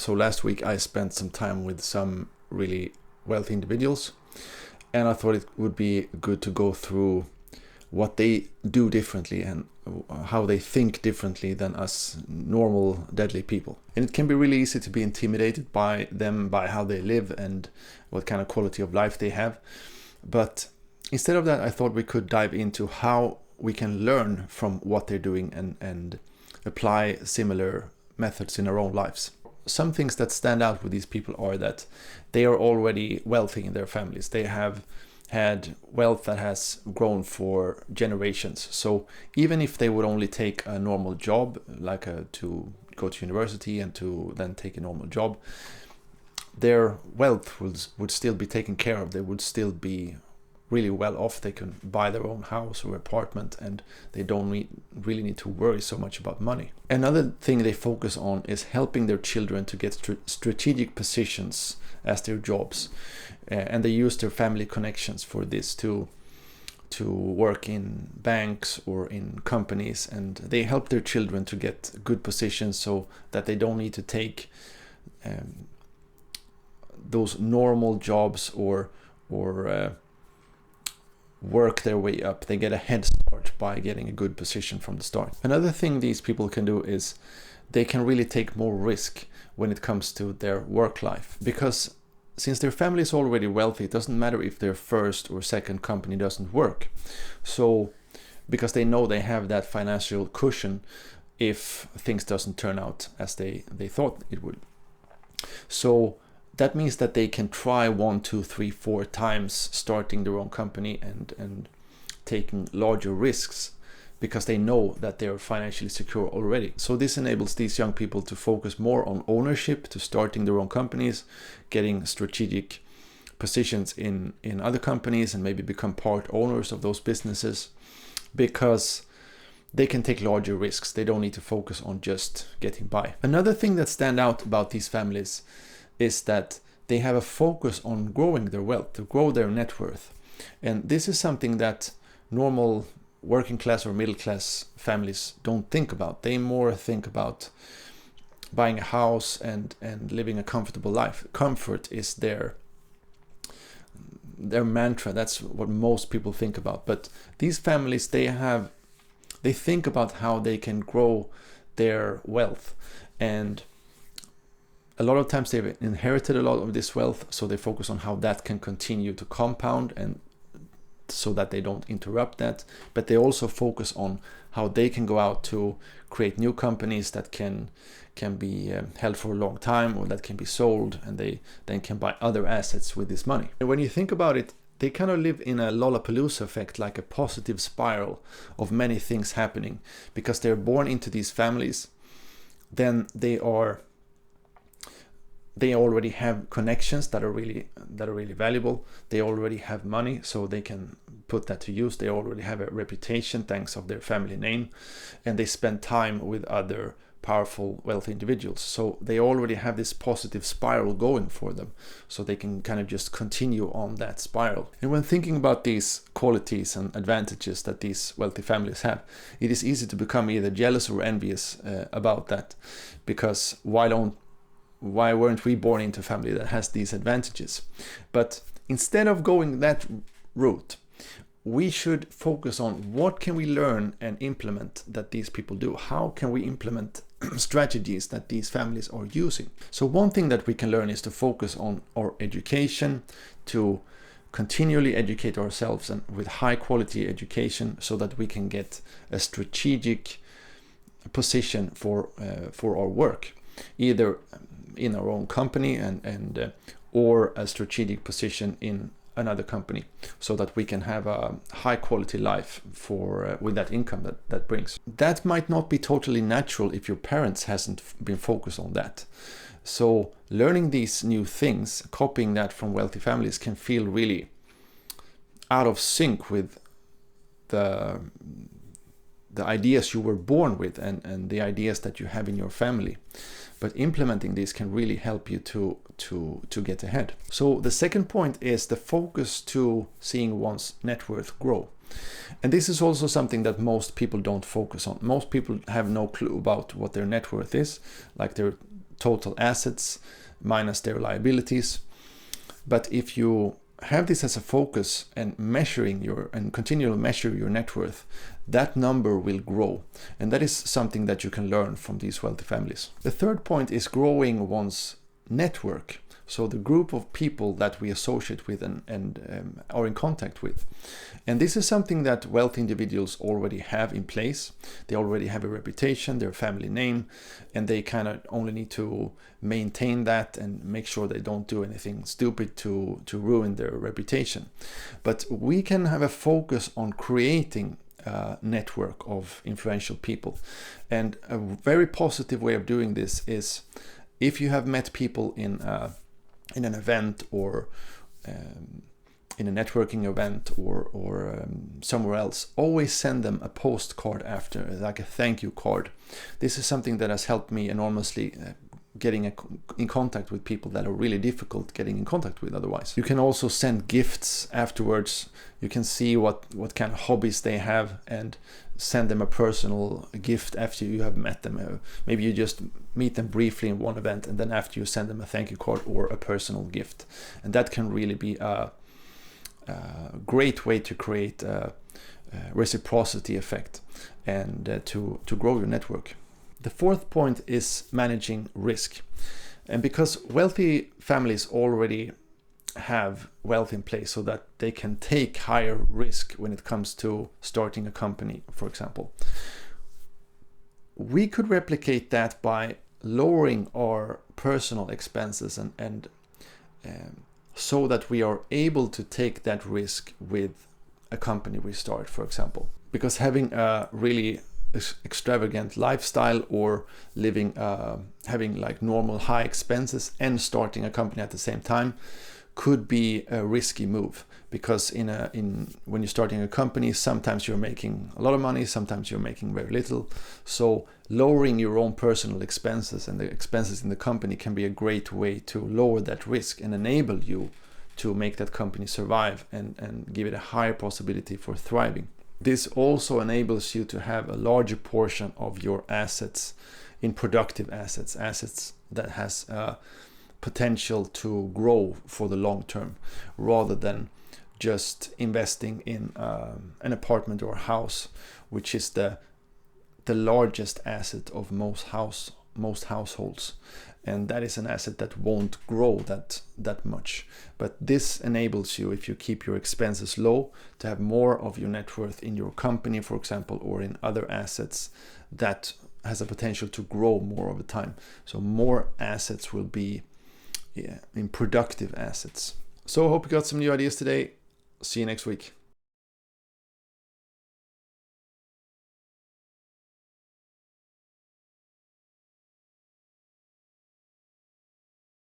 So last week I spent some time with some really wealthy individuals, and I thought it would be good to go through what they do differently and how they think differently than us normal deadly people. And it can be really easy to be intimidated by them, by how they live and what kind of quality of life they have. But instead of that, I thought we could dive into how we can learn from what they're doing and apply similar methods in our own lives. Some things that stand out with these people are that they are already wealthy in their families. They have had wealth that has grown for generations. So even if they would only take a normal job, like to go to university and to then take a normal job, their wealth would still be taken care of. They would still be really well off. They can buy their own house or apartment, and they don't really need to worry so much about money. Another thing they focus on is helping their children to get strategic positions as their jobs, and they use their family connections for this to work in banks or in companies, and they help their children to get good positions so that they don't need to take those normal jobs or work their way up. They get a head start by getting a good position from the start. Another thing these people can do is they can really take more risk when it comes to their work life, because since their family is already wealthy, it doesn't matter if their first or second company doesn't work. So because they know they have that financial cushion if things doesn't turn out as they thought it would. So that means that they can try 1, 2, 3, 4 times starting their own company and taking larger risks, because they know that they're financially secure already. So this enables these young people to focus more on ownership, to starting their own companies, getting strategic positions in other companies, and maybe become part owners of those businesses, because they can take larger risks. They don't need to focus on just getting by. Another thing that stands out about these families is that they have a focus on growing their wealth, to grow their net worth. And this is something that normal working class or middle class families don't think about. They more think about buying a house and living a comfortable life. Comfort is their mantra. That's what most people think about. But these families, they think about how they can grow their wealth, and a lot of times they've inherited a lot of this wealth, so they focus on how that can continue to compound, and so that they don't interrupt that. But they also focus on how they can go out to create new companies that can be held for a long time, or that can be sold, and they then can buy other assets with this money. And when you think about it, they kind of live in a Lollapalooza effect, like a positive spiral of many things happening, because they're born into these families. Then they already have connections that are really valuable. They already have money, so they can put that to use. They already have a reputation thanks of their family name, and they spend time with other powerful, wealthy individuals. So they already have this positive spiral going for them, so they can kind of just continue on that spiral. And when thinking about these qualities and advantages that these wealthy families have, it is easy to become either jealous or envious about that, because why weren't we born into a family that has these advantages? But instead of going that route, we should focus on what can we learn and implement that these people do. How can we implement strategies that these families are using? So one thing that we can learn is to focus on our education, to continually educate ourselves, and with high quality education, so that we can get a strategic position for our work, either in our own company and or a strategic position in another company, so that we can have a high quality life with that income that brings. That might not be totally natural if your parents hasn't been focused on that. So learning these new things, copying that from wealthy families, can feel really out of sync with the ideas you were born with and the ideas that you have in your family. But implementing these can really help you to get ahead. So the second point is the focus to seeing one's net worth grow. And this is also something that most people don't focus on. Most people have no clue about what their net worth is. Like total assets minus their liabilities. But if you have this as a focus and continually measure your net worth, that number will grow. And that is something that you can learn from these wealthy families. The third point is growing one's network. So the group of people that we associate with and are in contact with. And this is something that wealthy individuals already have in place. They already have a reputation, their family name, and they kind of only need to maintain that and make sure they don't do anything stupid to ruin their reputation. But we can have a focus on creating a network of influential people. And a very positive way of doing this is if you have met people in an event or in a networking event or somewhere else, always send them a postcard after, like a thank you card. This is something that has helped me enormously getting in contact with people that are really difficult getting in contact with otherwise. You can also send gifts afterwards. You can see what kind of hobbies they have and send them a personal gift after you have met them. Maybe you just meet them briefly in one event, and then after you send them a thank you card or a personal gift. And that can really be a great way to create a reciprocity effect and to grow your network. The fourth point is managing risk. And because wealthy families already have wealth in place so that they can take higher risk when it comes to starting a company, for example, we could replicate that by lowering our personal expenses and so that we are able to take that risk with a company we start, for example. Because having a really extravagant lifestyle or having like normal high expenses and starting a company at the same time could be a risky move, because when you're starting a company, sometimes you're making a lot of money, sometimes you're making very little. So lowering your own personal expenses and the expenses in the company can be a great way to lower that risk and enable you to make that company survive and give it a higher possibility for thriving. This also enables you to have a larger portion of your assets in productive assets that has potential to grow for the long term, rather than just investing in an apartment or a house, which is the largest asset of most households. And that is an asset that won't grow that much. But this enables you, if you keep your expenses low, to have more of your net worth in your company, for example, or in other assets that has a potential to grow more over time. So more assets will be in productive assets. So I hope you got some new ideas today. See you next week.